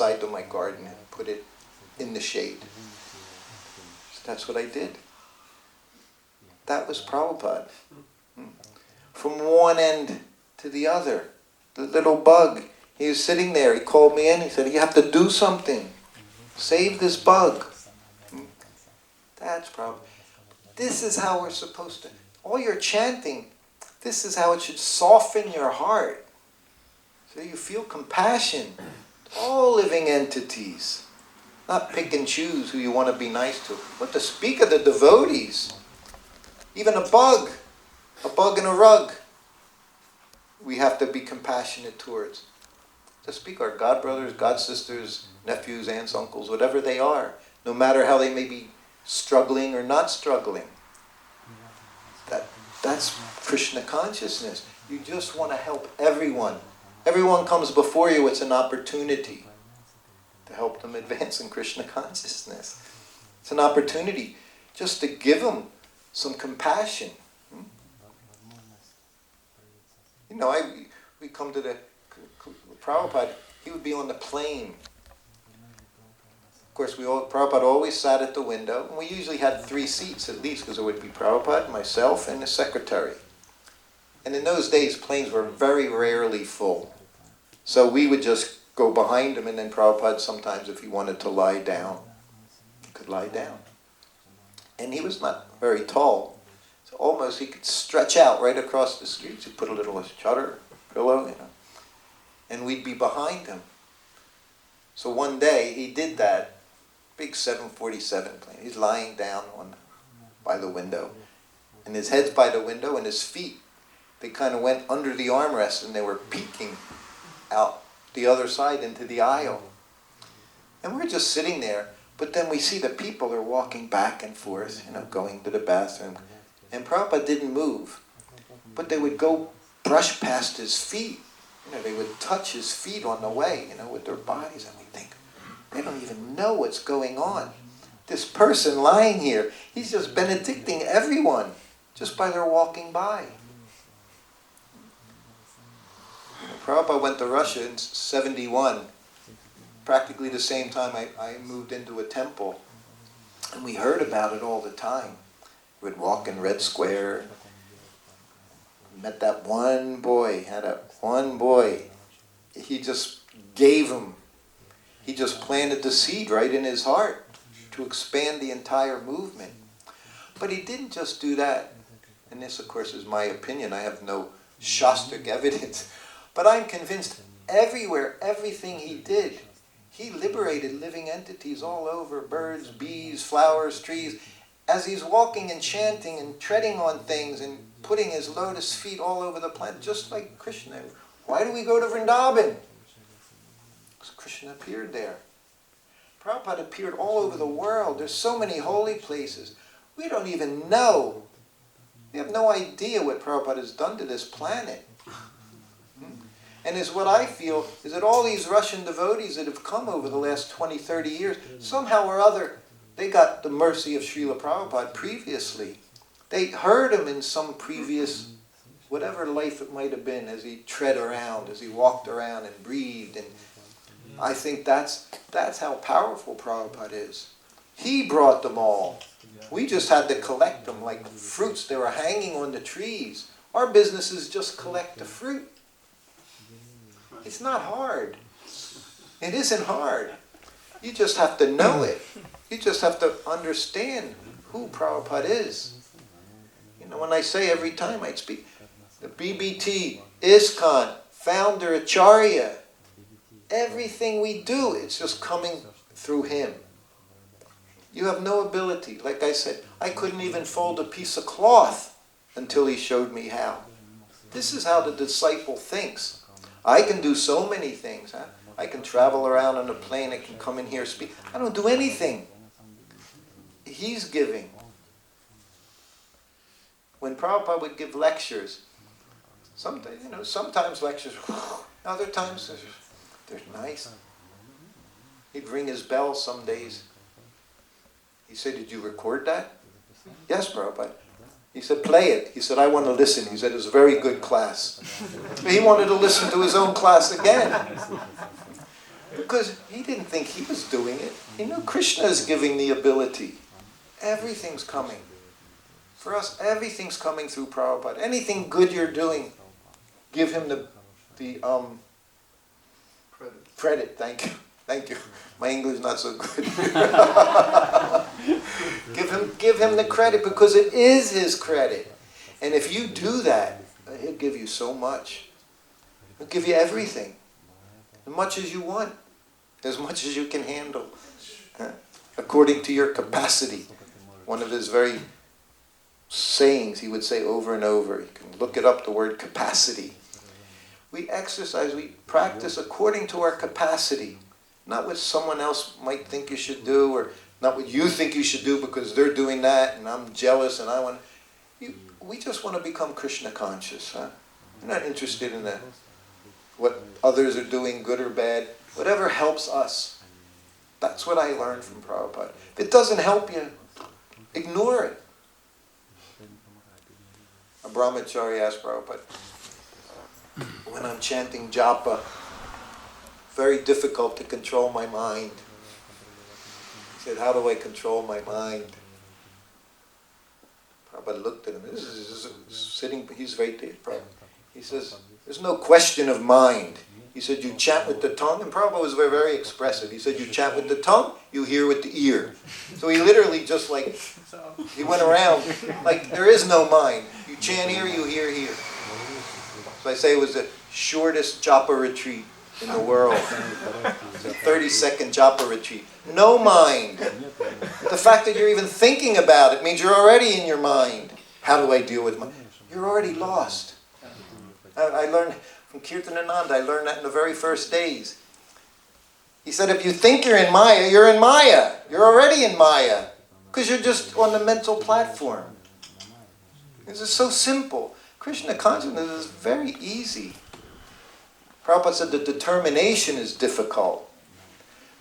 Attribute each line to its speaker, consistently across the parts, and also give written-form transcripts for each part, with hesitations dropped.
Speaker 1: outside to my garden and put it in the shade. That's what I did. That was Prabhupada. From one end to the other. The little bug. He was sitting there. He called me in. He said, you have to do something. Save this bug. That's Prabhupada. This is how we're supposed to. All your chanting, this is how it should soften your heart. So you feel compassion. All living entities. Not pick and choose who you want to be nice to. But to speak of the devotees. Even a bug in a rug, we have to be compassionate towards. To speak our god brothers, god sisters, nephews, aunts, uncles, whatever they are, no matter how they may be struggling or not struggling. That's Krishna consciousness. You just want to help everyone. Everyone comes before you, it's an opportunity to help them advance in Krishna consciousness. It's an opportunity just to give them some compassion. You know, we come to the Prabhupada, he would be on the plane. Of course, Prabhupada always sat at the window, and we usually had 3 seats at least, because it would be Prabhupada, myself, and the secretary. And in those days, planes were very rarely full. So we would just go behind him, and then Prabhupada sometimes, if he wanted to lie down, he could lie down. And he was not very tall, so almost he could stretch out right across the streets. He'd put a little shutter, pillow, you know, and we'd be behind him. So one day he did that, big 747 plane. He's lying down by the window, and his head's by the window, and his feet, they kind of went under the armrest, and they were peeking out the other side into the aisle. And we're just sitting there. But then we see the people are walking back and forth, you know, going to the bathroom. And Prabhupada didn't move. But they would go brush past his feet. You know, they would touch his feet on the way, you know, with their bodies. And we think, they don't even know what's going on. This person lying here, he's just benedicting everyone just by their walking by. Prabhupada went to Russia in 1971. Practically the same time I moved into a temple, and we heard about it all the time. We'd walk in Red Square, met that one boy, he just gave him, he just planted the seed right in his heart to expand the entire movement. But he didn't just do that, and this of course is my opinion, I have no Shastric evidence, but I'm convinced everywhere, everything he did, he liberated living entities all over, birds, bees, flowers, trees. As he's walking and chanting and treading on things and putting his lotus feet all over the planet, just like Krishna. Why do we go to Vrindavan? Because Krishna appeared there. Prabhupada appeared all over the world. There's so many holy places. We don't even know. We have no idea what Prabhupada has done to this planet. And is what I feel is that all these Russian devotees that have come over the last 20, 30 years, somehow or other, they got the mercy of Srila Prabhupada previously. They heard him in some previous, whatever life it might have been, as he tread around, as he walked around and breathed. And I think that's how powerful Prabhupada is. He brought them all. We just had to collect them like fruits. They were hanging on the trees. Our business is just collect the fruit. It's not hard. It isn't hard. You just have to know it. You just have to understand who Prabhupada is. You know, when I say every time I speak, the BBT, ISKCON, founder, Acharya, everything we do, it's just coming through him. You have no ability. Like I said, I couldn't even fold a piece of cloth until he showed me how. This is how the disciple thinks. I can do so many things. Huh? I can travel around on a plane. I can come in here and speak. I don't do anything. He's giving. When Prabhupada would give lectures, sometimes lectures, other times they're nice. He'd ring his bell some days. He said, "Did you record that?" "Yes, Prabhupada." He said, "Play it." He said, "I want to listen." He said, "It was a very good class." He wanted to listen to his own class again. Because he didn't think he was doing it. He knew Krishna is giving the ability. Everything's coming. For us, everything's coming through Prabhupada. Anything good you're doing, give him the credit. Thank you. Thank you. My English is not so good. give him the credit, because it is his credit. And if you do that, he'll give you so much. He'll give you everything. As much as you want. As much as you can handle. According to your capacity. One of his very sayings he would say over and over. You can look it up, the word capacity. We exercise, we practice according to our capacity. Not what someone else might think you should do, or not what you think you should do because they're doing that and I'm jealous and I want... We just want to become Krishna conscious. We're not interested in what others are doing, good or bad. Whatever helps us. That's what I learned from Prabhupada. If it doesn't help you, ignore it. A brahmachari asked Prabhupada, when I'm chanting japa, very difficult to control my mind. He said, how do I control my mind? Prabhupada looked at him. This is sitting, he's right there. Prabhupada. He says, there's no question of mind. He said, you chant with the tongue, and Prabhupada was very, very expressive. He said, you chant with the tongue, you hear with the ear. So he literally just like, he went around, like there is no mind. You chant here, you hear here. So I say it was the shortest japa retreat in the world. It's a 30-second japa retreat. No mind. The fact that you're even thinking about it means you're already in your mind. How do I deal with mind? You're already lost. I learned from Kirtanananda, I learned that in the very first days. He said, if you think you're in Maya, you're in Maya. You're already in Maya. Because you're just on the mental platform. This is so simple. Krishna consciousness is very easy. Prabhupada said the determination is difficult.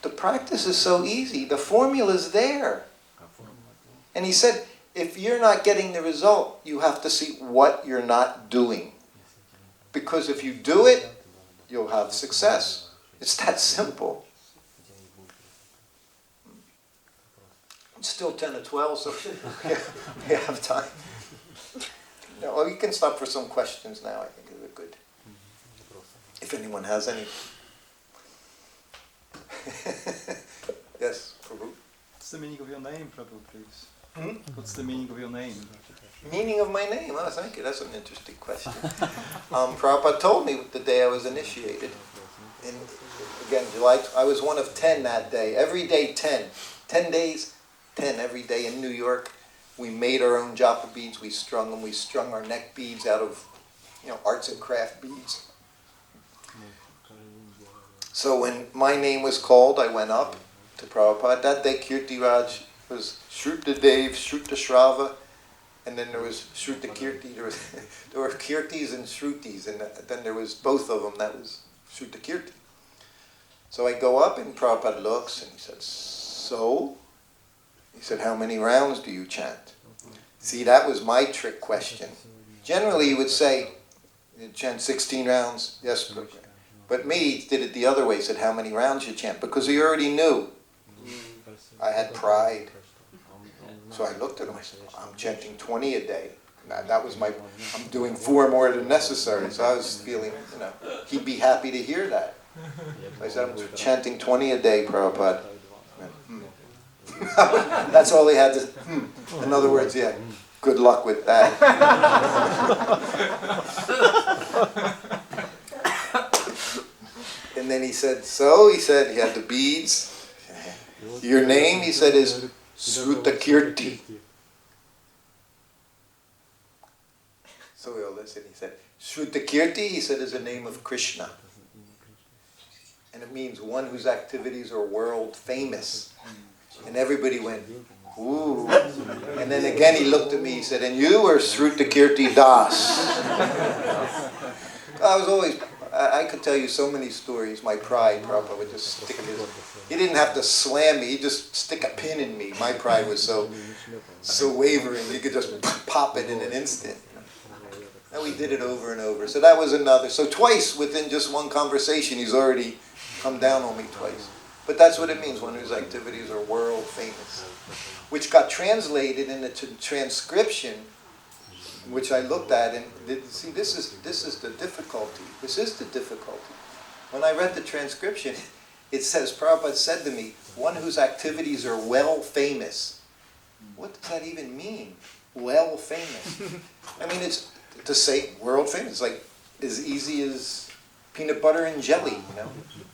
Speaker 1: The practice is so easy. The formula is there. And he said, if you're not getting the result, you have to see what you're not doing. Because if you do it, you'll have success. It's that simple. It's still 10 to 12, so we have time. No, well, you can stop for some questions now. I think they're good. If anyone has any. Yes, Prabhu.
Speaker 2: What's the meaning of your name, Prabhu, please? What's the meaning of your name?
Speaker 1: Meaning of my name? Oh, thank you. That's an interesting question. Prabhupada told me the day I was initiated. And again, July. I was one of 10 that day. Every day, 10. 10 days, 10 every day in New York. We made our own japa beads. We strung them. We strung our neck beads out of, arts and craft beads. So when my name was called, I went up to Prabhupada. That day, Kirti Raj was Shrutadev, Shrutashrava, and then there was Srutakirti. There were Kirtis and Shrutis, and then there was both of them. That was Srutakirti. So I go up, and Prabhupada looks, and he said, so? He said, how many rounds do you chant? See, that was my trick question. Generally, he would say, you chant 16 rounds. Yes, but me, he did it the other way. He said, how many rounds you chant? Because he already knew. I had pride. So I looked at him. I said, I'm chanting 20 a day. That was I'm doing 4 more than necessary. So I was feeling, he'd be happy to hear that. So I said, I'm chanting 20 a day, Prabhupada. That's all he had to... In other words, yeah, good luck with that. And then he said, so? He said, he had the beads. Your name, he said, is Srutakirti. So we all listened. He said, Srutakirti, he said, is the name of Krishna. And it means one whose activities are world famous. And everybody went, ooh. And then again he looked at me, he said, and you are Srutakirti Das. I could tell you so many stories. My pride, Prabhupada would just stick his... He didn't have to slam me, he'd just stick a pin in me. My pride was so wavering, he could just pop it in an instant. And we did it over and over. So that was another. So twice within just one conversation, he's already come down on me twice. But that's what it means when his activities are world famous. Which got translated in the transcription, which I looked at, and see, this is the difficulty. This is the difficulty. When I read the transcription, it says, Prabhupada said to me, one whose activities are well famous. What does that even mean? Well famous. I mean, it's to say world famous, like as easy as peanut butter and jelly,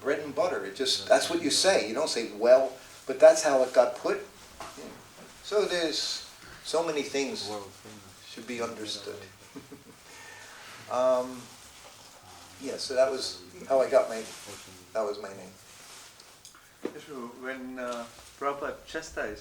Speaker 1: bread and butter. That's what you say. You don't say well, but that's how it got put. So there's so many things should be understood. So that was how I got that was my name.
Speaker 2: When Prabhupada chastised